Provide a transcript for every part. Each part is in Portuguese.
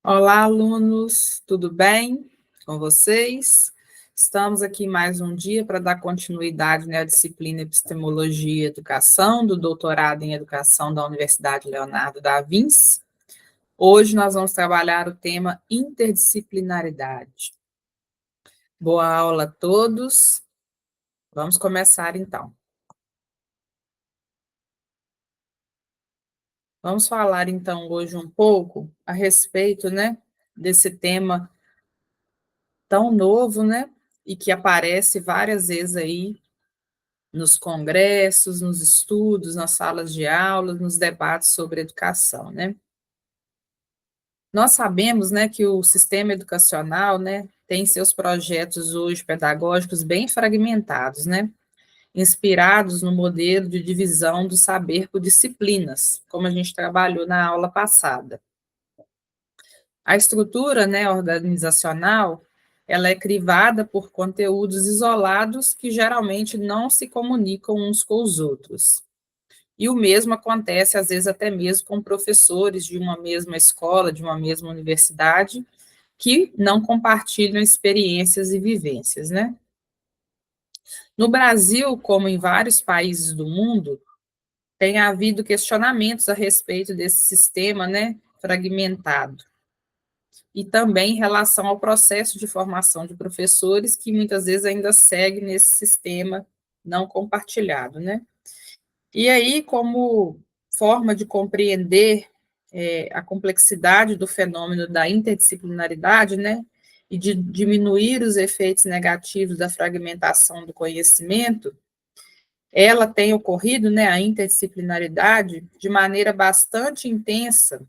Olá, alunos, tudo bem com vocês? Estamos aqui mais um dia para dar continuidade, à disciplina Epistemologia e Educação, do doutorado em Educação da Universidade Leonardo da Vinci. Hoje nós vamos trabalhar o tema interdisciplinaridade. Boa aula a todos. Vamos começar então. Vamos falar então hoje um pouco a respeito, desse tema tão novo, e que aparece várias vezes aí nos congressos, nos estudos, nas salas de aula, nos debates sobre educação, Nós sabemos, que o sistema educacional, tem seus projetos hoje pedagógicos bem fragmentados, inspirados no modelo de divisão do saber por disciplinas, como a gente trabalhou na aula passada. A estrutura, organizacional, ela é crivada por conteúdos isolados que geralmente não se comunicam uns com os outros. E o mesmo acontece, às vezes, até mesmo com professores de uma mesma escola, de uma mesma universidade, que não compartilham experiências e vivências, No Brasil, como em vários países do mundo, tem havido questionamentos a respeito desse sistema, fragmentado. E também em relação ao processo de formação de professores, que muitas vezes ainda segue nesse sistema não compartilhado, E aí, como forma de compreender a complexidade do fenômeno da interdisciplinaridade, e de diminuir os efeitos negativos da fragmentação do conhecimento, ela tem ocorrido, a interdisciplinaridade, de maneira bastante intensa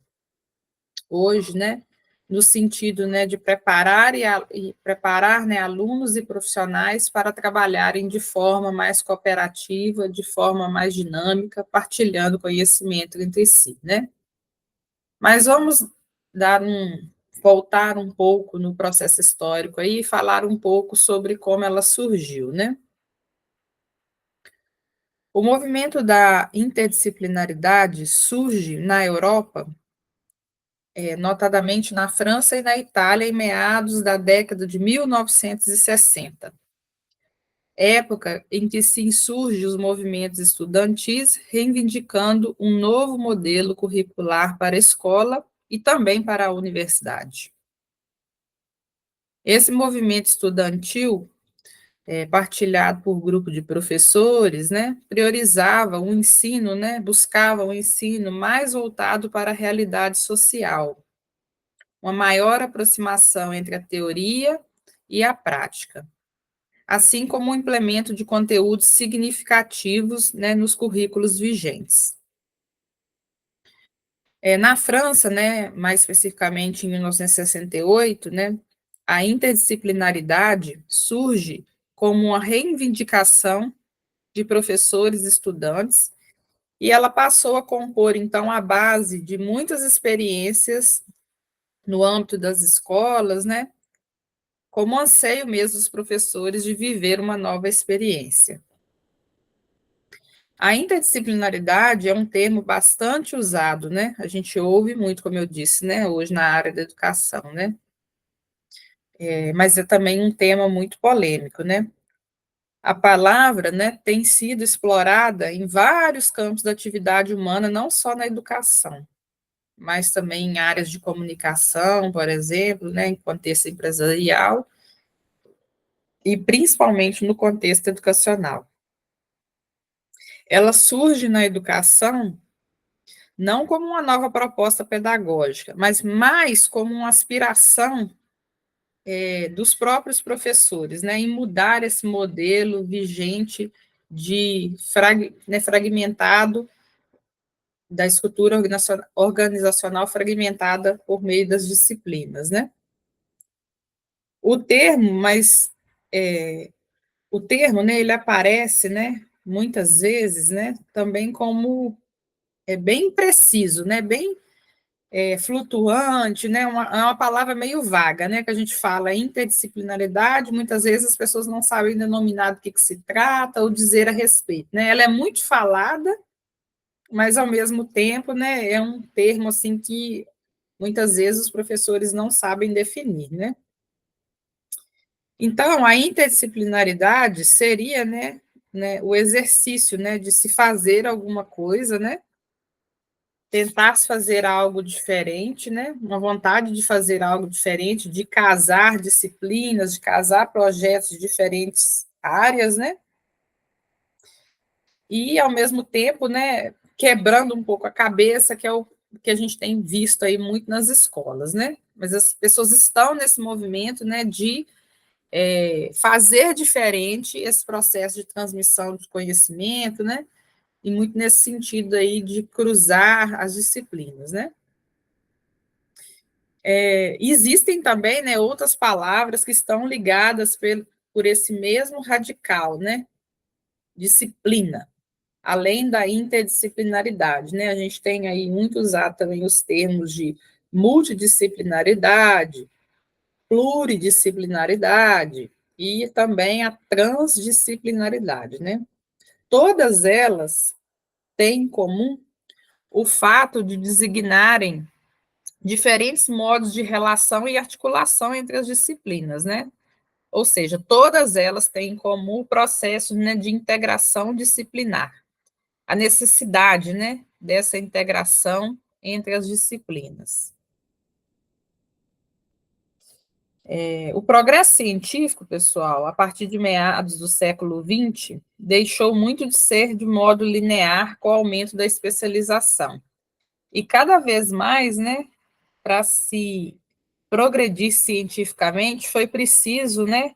hoje, no sentido, de preparar preparar, alunos e profissionais para trabalharem de forma mais cooperativa, de forma mais dinâmica, partilhando conhecimento entre si, Mas vamos voltar um pouco no processo histórico aí e falar um pouco sobre como ela surgiu, O movimento da interdisciplinaridade surge na Europa, notadamente na França e na Itália, em meados da década de 1960, época em que se insurgem os movimentos estudantis reivindicando um novo modelo curricular para a escola e também para a universidade. Esse movimento estudantil, partilhado por grupo de professores, priorizava o ensino, buscava um ensino mais voltado para a realidade social, uma maior aproximação entre a teoria e a prática, assim como o implemento de conteúdos significativos, nos currículos vigentes. Na França, mais especificamente em 1968, a interdisciplinaridade surge como uma reivindicação de professores e estudantes, e ela passou a compor, então, a base de muitas experiências no âmbito das escolas, como anseio mesmo dos professores de viver uma nova experiência. A interdisciplinaridade é um termo bastante usado, A gente ouve muito, como eu disse, hoje na área da educação, mas é também um tema muito polêmico, A palavra, tem sido explorada em vários campos da atividade humana, não só na educação, mas também em áreas de comunicação, por exemplo, em contexto empresarial, e principalmente no contexto educacional. Ela surge na educação não como uma nova proposta pedagógica, mas mais como uma aspiração dos próprios professores, em mudar esse modelo vigente de fragmentado, da estrutura organizacional fragmentada por meio das disciplinas, O termo, o termo, ele aparece, muitas vezes, também como bem preciso, bem flutuante, é uma palavra meio vaga, que a gente fala interdisciplinaridade, muitas vezes as pessoas não sabem denominar do que se trata ou dizer a respeito, Ela é muito falada, mas ao mesmo tempo, é um termo assim que muitas vezes os professores não sabem definir, né? Então, a interdisciplinaridade seria, o exercício, né, de se fazer alguma coisa, né, tentar se fazer algo diferente, né, uma vontade de fazer algo diferente, de casar disciplinas, de casar projetos de diferentes áreas, né, e, ao mesmo tempo, né, quebrando um pouco a cabeça, que é o que a gente tem visto aí muito nas escolas, né, mas as pessoas estão nesse movimento, né, de fazer diferente esse processo de transmissão de conhecimento, né? E muito nesse sentido aí de cruzar as disciplinas, né? Existem também, né, outras palavras que estão ligadas por esse mesmo radical, né? Disciplina, além da interdisciplinaridade, né? A gente tem aí muito usado também os termos de multidisciplinaridade, pluridisciplinaridade e também a transdisciplinaridade, né? Todas elas têm em comum o fato de designarem diferentes modos de relação e articulação entre as disciplinas, né? Ou seja, todas elas têm em comum o processo, né, de integração disciplinar, a necessidade, né, dessa integração entre as disciplinas. O progresso científico, pessoal, a partir de meados do século XX, deixou muito de ser de modo linear com o aumento da especialização. E cada vez mais, né, para se progredir cientificamente, foi preciso, né,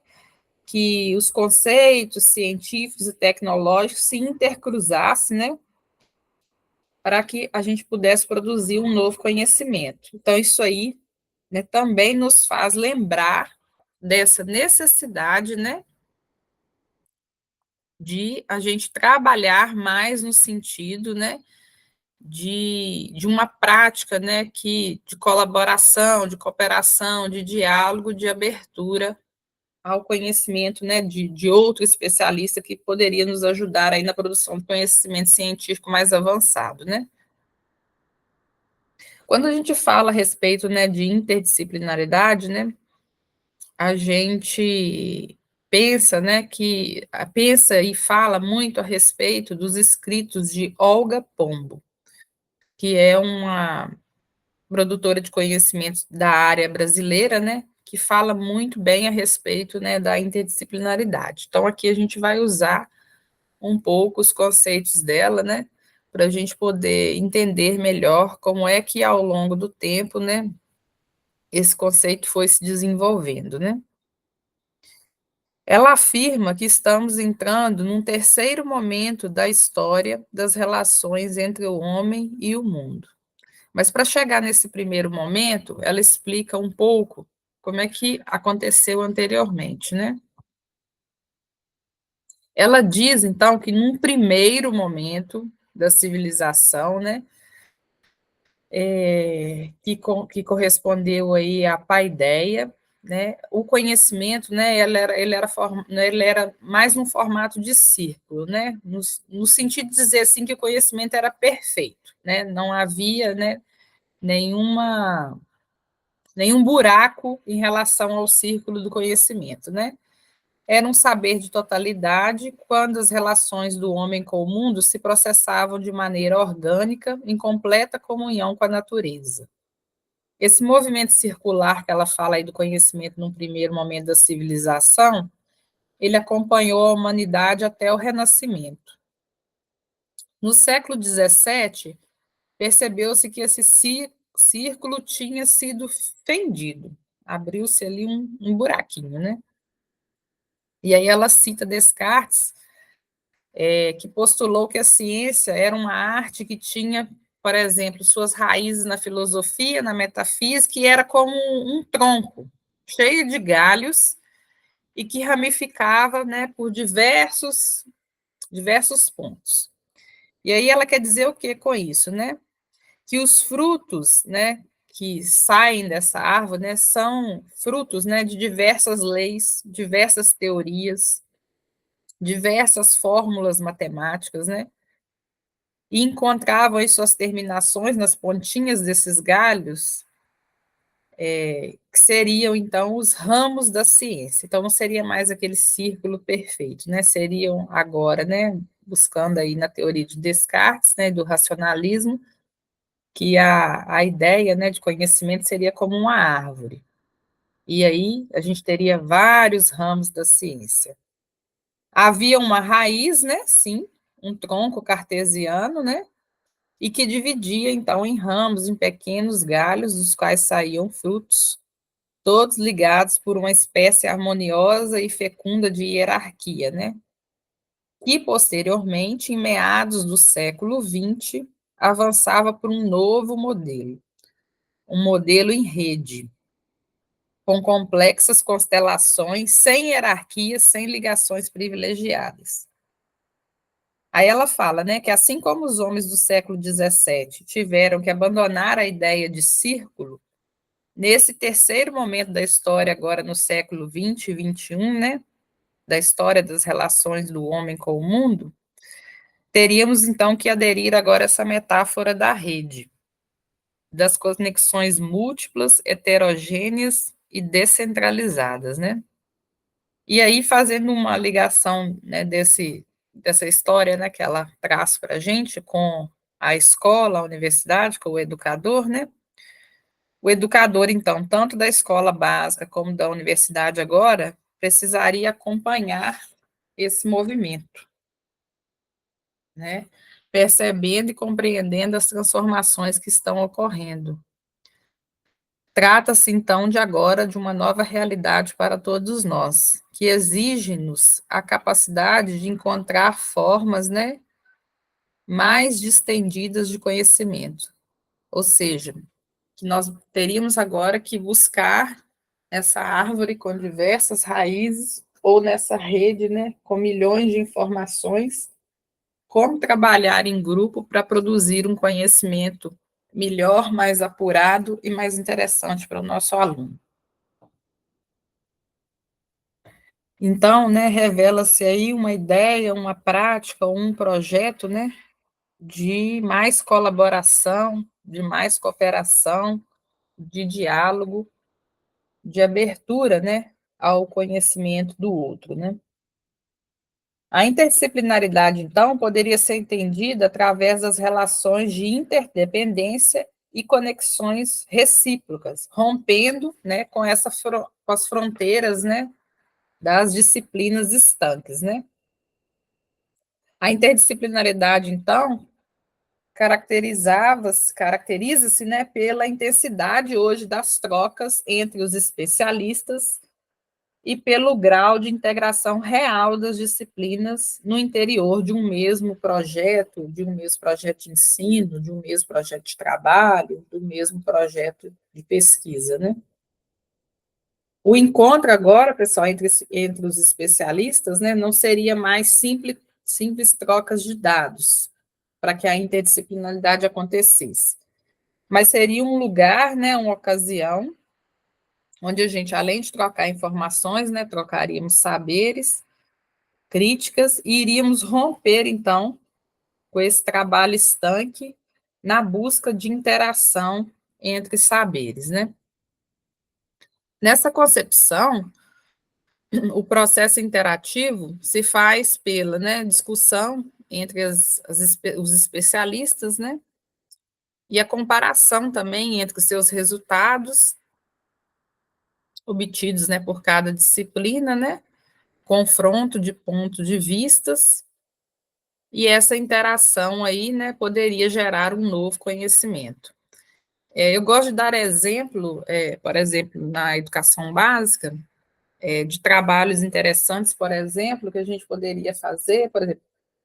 que os conceitos científicos e tecnológicos se intercruzassem, né, para que a gente pudesse produzir um novo conhecimento. Então, isso aí, né, também nos faz lembrar dessa necessidade, né, de a gente trabalhar mais no sentido, né, de uma prática, né, de colaboração, de cooperação, de diálogo, de abertura ao conhecimento, né, de outro especialista que poderia nos ajudar aí na produção de conhecimento científico mais avançado, né. Quando a gente fala a respeito, né, de interdisciplinaridade, né, a gente pensa e fala muito a respeito dos escritos de Olga Pombo, que é uma produtora de conhecimentos da área brasileira, né, que fala muito bem a respeito, né, da interdisciplinaridade. Então, aqui a gente vai usar um pouco os conceitos dela, né, para a gente poder entender melhor como é que, ao longo do tempo, né, esse conceito foi se desenvolvendo, né. Ela afirma que estamos entrando num terceiro momento da história das relações entre o homem e o mundo. Mas para chegar nesse primeiro momento, ela explica um pouco como é que aconteceu anteriormente, né? Ela diz, então, que num primeiro momento da civilização, né, que correspondeu aí à paideia, né, o conhecimento, né, ele era mais num formato de círculo, né, no sentido de dizer assim que o conhecimento era perfeito, né, não havia, né, nenhuma nenhum buraco em relação ao círculo do conhecimento, né? Era um saber de totalidade quando as relações do homem com o mundo se processavam de maneira orgânica, em completa comunhão com a natureza. Esse movimento circular que ela fala aí do conhecimento num primeiro momento da civilização, ele acompanhou a humanidade até o Renascimento. No século XVII, percebeu-se que esse círculo tinha sido fendido, abriu-se ali um buraquinho, né? E aí ela cita Descartes, que postulou que a ciência era uma arte que tinha, por exemplo, suas raízes na filosofia, na metafísica, e era como um tronco cheio de galhos e que ramificava, né, por diversos pontos. E aí ela quer dizer o que com isso, né? Que os frutos, né, que saem dessa árvore, né, são frutos, né, de diversas leis, diversas teorias, diversas fórmulas matemáticas, né, e encontravam aí suas terminações nas pontinhas desses galhos que seriam, então, os ramos da ciência. Então, não seria mais aquele círculo perfeito, né? Seriam agora, né, buscando aí na teoria de Descartes, né, do racionalismo, que a ideia, né, de conhecimento seria como uma árvore. E aí a gente teria vários ramos da ciência. Havia uma raiz, né, sim, um tronco cartesiano, né, e que dividia, então, em ramos, em pequenos galhos, dos quais saíam frutos, todos ligados por uma espécie harmoniosa e fecunda de hierarquia, né? E, posteriormente, em meados do século XX, avançava por um novo modelo, um modelo em rede, com complexas constelações, sem hierarquias, sem ligações privilegiadas. Aí ela fala, né, que assim como os homens do século XVII tiveram que abandonar a ideia de círculo, nesse terceiro momento da história, agora no século XX e XXI, né, da história das relações do homem com o mundo, teríamos então que aderir agora a essa metáfora da rede, das conexões múltiplas, heterogêneas e descentralizadas, né? E aí, fazendo uma ligação, né, dessa história, né, que ela traz para a gente com a escola, a universidade, com o educador, né? O educador, então, tanto da escola básica como da universidade agora, precisaria acompanhar esse movimento, né? Percebendo e compreendendo as transformações que estão ocorrendo. Trata-se, então, de agora de uma nova realidade para todos nós, que exige-nos a capacidade de encontrar formas, né, mais distendidas de conhecimento. Ou seja, que nós teríamos agora que buscar essa árvore com diversas raízes, ou nessa rede, né, com milhões de informações, como trabalhar em grupo para produzir um conhecimento melhor, mais apurado e mais interessante para o nosso aluno. Então, né, revela-se aí uma ideia, uma prática, um projeto, né, de mais colaboração, de mais cooperação, de diálogo, de abertura, né, ao conhecimento do outro, né. A interdisciplinaridade, então, poderia ser entendida através das relações de interdependência e conexões recíprocas, rompendo, né, com com as fronteiras, né, das disciplinas estanques, né. A interdisciplinaridade, então, caracteriza-se, né, pela intensidade hoje das trocas entre os especialistas e pelo grau de integração real das disciplinas no interior de um mesmo projeto, de um mesmo projeto de ensino, de um mesmo projeto de trabalho, do mesmo projeto de pesquisa, né? O encontro agora, pessoal, entre os especialistas, né, não seria mais simples trocas de dados para que a interdisciplinaridade acontecesse, mas seria um lugar, né, uma ocasião, onde a gente, além de trocar informações, né, trocaríamos saberes, críticas, e iríamos romper, então, com esse trabalho estanque na busca de interação entre saberes, né? Nessa concepção, o processo interativo se faz pela, né, discussão entre os especialistas, né, e a comparação também entre os seus resultados obtidos, né, por cada disciplina, né, confronto de pontos de vistas, e essa interação aí, né, poderia gerar um novo conhecimento. Eu gosto de dar exemplo, por exemplo, na educação básica, de trabalhos interessantes, por exemplo, que a gente poderia fazer, por exemplo,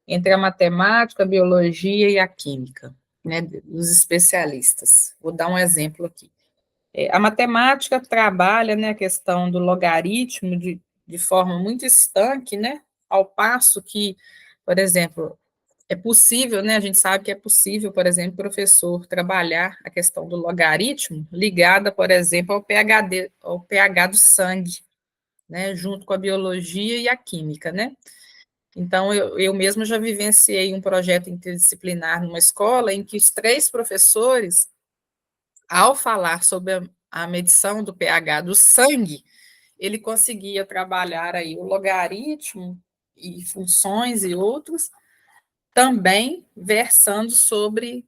entre a matemática, a biologia e a química, né, dos especialistas. Vou dar um exemplo aqui. A matemática trabalha, né, a questão do logaritmo de forma muito estanque, né, ao passo que, por exemplo, é possível, né, a gente sabe que é possível, por exemplo, o professor trabalhar a questão do logaritmo ligada, por exemplo, ao pH do sangue, né, junto com a biologia e a química, né. Então, eu mesma já vivenciei um projeto interdisciplinar numa escola em que os três professores, ao falar sobre a medição do pH do sangue, ele conseguia trabalhar aí o logaritmo e funções e outros, também versando sobre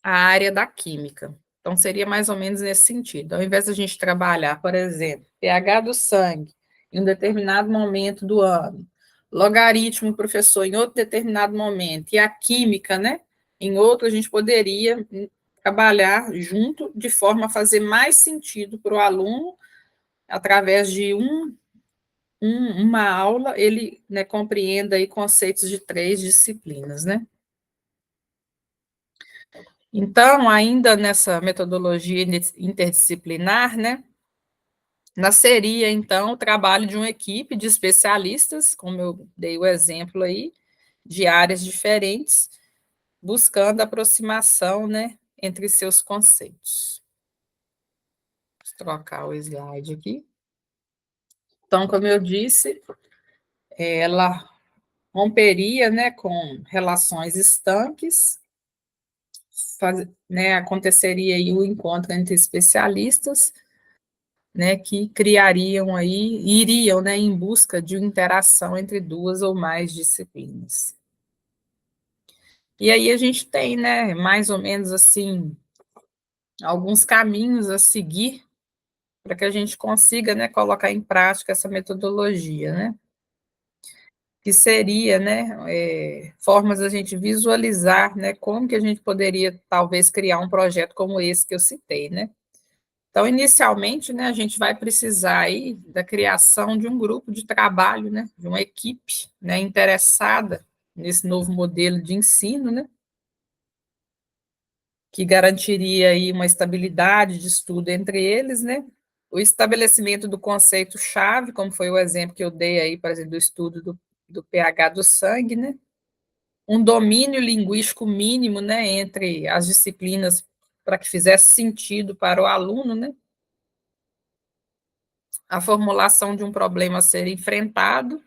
a área da química. Então, seria mais ou menos nesse sentido. Ao invés de a gente trabalhar, por exemplo, pH do sangue em um determinado momento do ano, logaritmo, professor, em outro determinado momento, e a química, né, em outro, a gente poderia trabalhar junto de forma a fazer mais sentido para o aluno, através de uma aula, ele, né, compreenda aí conceitos de 3 disciplinas, né? Então, ainda nessa metodologia interdisciplinar, né, nasceria, então, o trabalho de uma equipe de especialistas, como eu dei o exemplo aí, de áreas diferentes, buscando aproximação, né, entre seus conceitos. Vou trocar o slide aqui. Então, como eu disse, ela romperia, né, com relações estanques, né, aconteceria aí o encontro entre especialistas, né, que criariam aí, iriam, né, em busca de uma interação entre duas ou mais disciplinas. E aí a gente tem, né, mais ou menos assim, alguns caminhos a seguir para que a gente consiga, né, colocar em prática essa metodologia, né? Que seria, né, formas da gente visualizar, né, como que a gente poderia, talvez, criar um projeto como esse que eu citei, né? Então, inicialmente, né, a gente vai precisar aí da criação de um grupo de trabalho, né, de uma equipe, né, interessada nesse novo modelo de ensino, né, que garantiria aí uma estabilidade de estudo entre eles, né, o estabelecimento do conceito-chave, como foi o exemplo que eu dei aí, por exemplo, do estudo do pH do sangue, né, um domínio linguístico mínimo, né, entre as disciplinas para que fizesse sentido para o aluno, né, a formulação de um problema a ser enfrentado,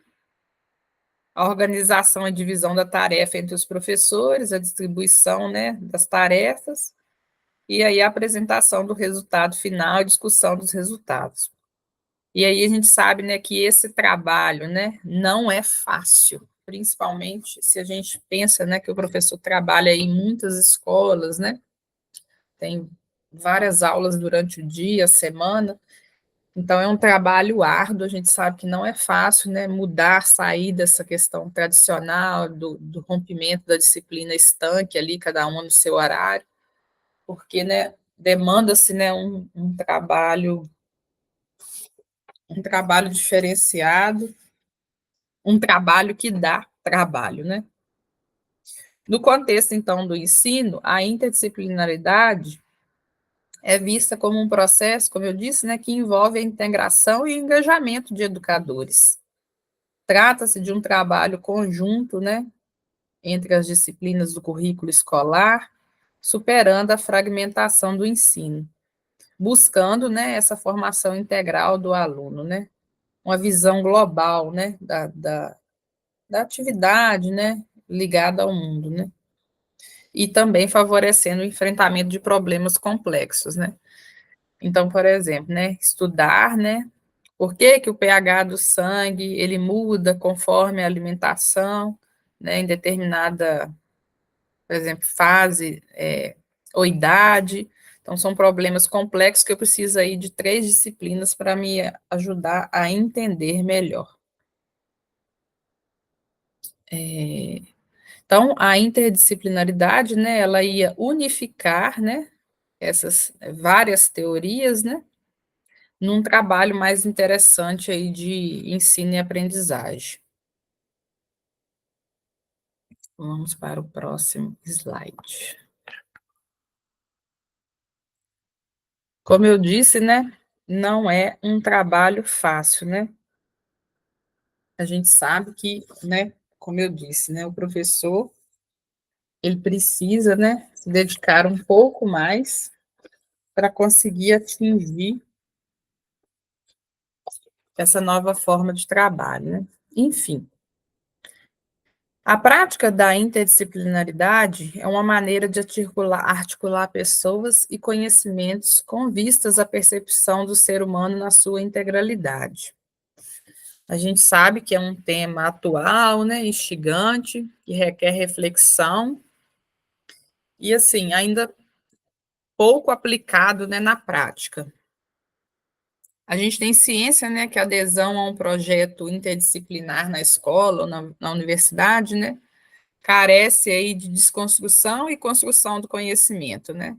a organização e divisão da tarefa entre os professores, a distribuição, né, das tarefas, e aí a apresentação do resultado final e discussão dos resultados. E aí a gente sabe, né, que esse trabalho, né, não é fácil, principalmente se a gente pensa, né, que o professor trabalha em muitas escolas, né, tem várias aulas durante o dia, a semana, então é um trabalho árduo, a gente sabe que não é fácil, né, mudar, sair dessa questão tradicional do rompimento da disciplina estanque ali, cada uma no seu horário, porque, né, demanda-se, né, um trabalho diferenciado, um trabalho que dá trabalho, né? No contexto, então, do ensino, a interdisciplinaridade é vista como um processo, como eu disse, né, que envolve a integração e engajamento de educadores. Trata-se de um trabalho conjunto, né, entre as disciplinas do currículo escolar, superando a fragmentação do ensino, buscando, né, essa formação integral do aluno, né, uma visão global, né, da atividade, né, ligada ao mundo, né, e também favorecendo o enfrentamento de problemas complexos, né. Então, por exemplo, né, estudar, né, por que que o pH do sangue, ele muda conforme a alimentação, né, em determinada, por exemplo, fase, ou idade. Então, são problemas complexos que eu preciso aí de 3 disciplinas para me ajudar a entender melhor. Então, a interdisciplinaridade, né, ela ia unificar, né, essas várias teorias, né, num trabalho mais interessante aí de ensino e aprendizagem. Vamos para o próximo slide. Como eu disse, né, não é um trabalho fácil, né? A gente sabe que, né, como eu disse, né, o professor, ele precisa, né, se dedicar um pouco mais para conseguir atingir essa nova forma de trabalho, né? Enfim, A prática da interdisciplinaridade é uma maneira de articular pessoas e conhecimentos com vistas à percepção do ser humano na sua integralidade. A gente sabe que é um tema atual, né, instigante, que requer reflexão e, assim, ainda pouco aplicado, né, na prática. A gente tem ciência, né, que a adesão a um projeto interdisciplinar na escola ou na universidade, né, carece aí de desconstrução e construção do conhecimento, né?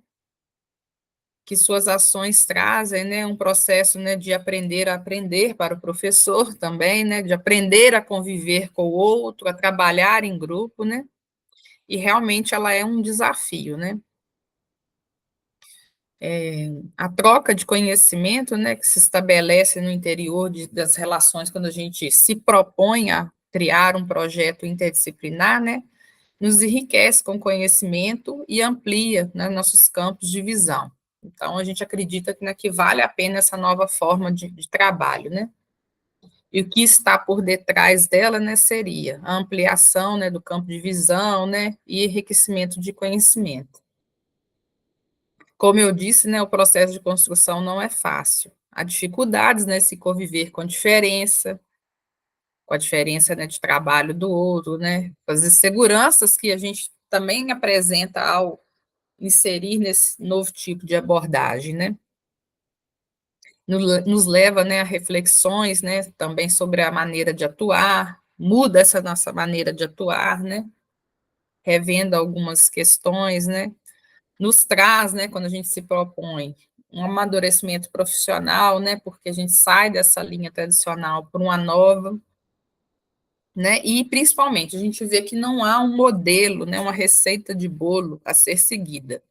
Que suas ações trazem, né, um processo, né, de aprender a aprender para o professor também, né, de aprender a conviver com o outro, a trabalhar em grupo, né? E realmente ela é um desafio, né? A troca de conhecimento, né, que se estabelece no interior das relações quando a gente se propõe a criar um projeto interdisciplinar, né, nos enriquece com conhecimento e amplia, né, nossos campos de visão. Então, a gente acredita que, né, que vale a pena essa nova forma de trabalho, né? E o que está por detrás dela, né, seria a ampliação, né, do campo de visão, né, e enriquecimento de conhecimento. Como eu disse, né, o processo de construção não é fácil. Há dificuldades, né, se conviver com a diferença, né, de trabalho do outro, né, as inseguranças que a gente também apresenta ao inserir nesse novo tipo de abordagem, né? Nos leva, né, a reflexões, né, também sobre a maneira de atuar, muda essa nossa maneira de atuar, né? Revendo algumas questões, né? Nos traz, né, quando a gente se propõe um amadurecimento profissional, né, porque a gente sai dessa linha tradicional para uma nova, né, e principalmente a gente vê que não há um modelo, né, uma receita de bolo a ser seguida.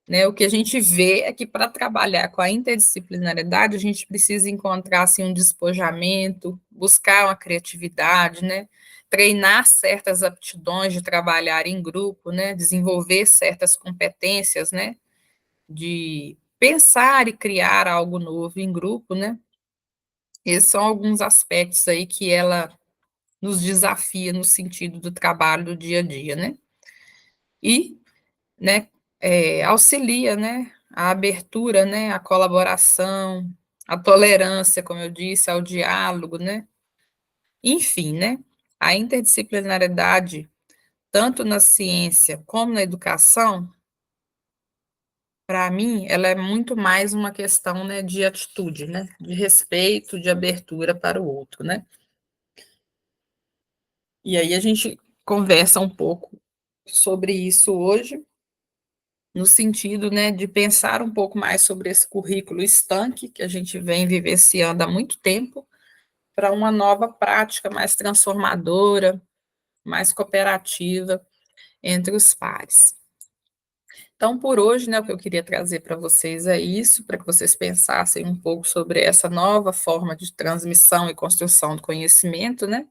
Né, o que a gente vê é que para trabalhar com a interdisciplinaridade, a gente precisa encontrar assim, um despojamento, buscar uma criatividade, né, treinar certas aptidões de trabalhar em grupo, né, desenvolver certas competências, né, de pensar e criar algo novo em grupo, né. Esses são alguns aspectos aí que ela nos desafia no sentido do trabalho do dia a dia, né. E né, auxilia, né, a abertura, né, a colaboração, a tolerância, como eu disse, ao diálogo, né, enfim, né, a interdisciplinariedade, tanto na ciência como na educação, para mim, ela é muito mais uma questão, né, de atitude, né, de respeito, de abertura para o outro, né. E aí a gente conversa um pouco sobre isso hoje, no sentido, né, de pensar um pouco mais sobre esse currículo estanque que a gente vem vivenciando há muito tempo, para uma nova prática mais transformadora, mais cooperativa entre os pares. Então, por hoje, né, o que eu queria trazer para vocês é isso, para que vocês pensassem um pouco sobre essa nova forma de transmissão e construção do conhecimento, né?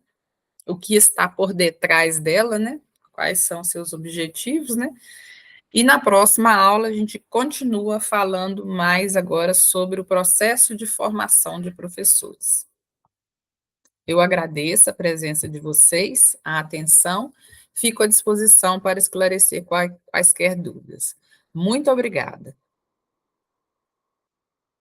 O que está por detrás dela, né? Quais são seus objetivos, né? E na próxima aula a gente continua falando mais agora sobre o processo de formação de professores. Eu agradeço a presença de vocês, a atenção, fico à disposição para esclarecer quaisquer dúvidas. Muito obrigada.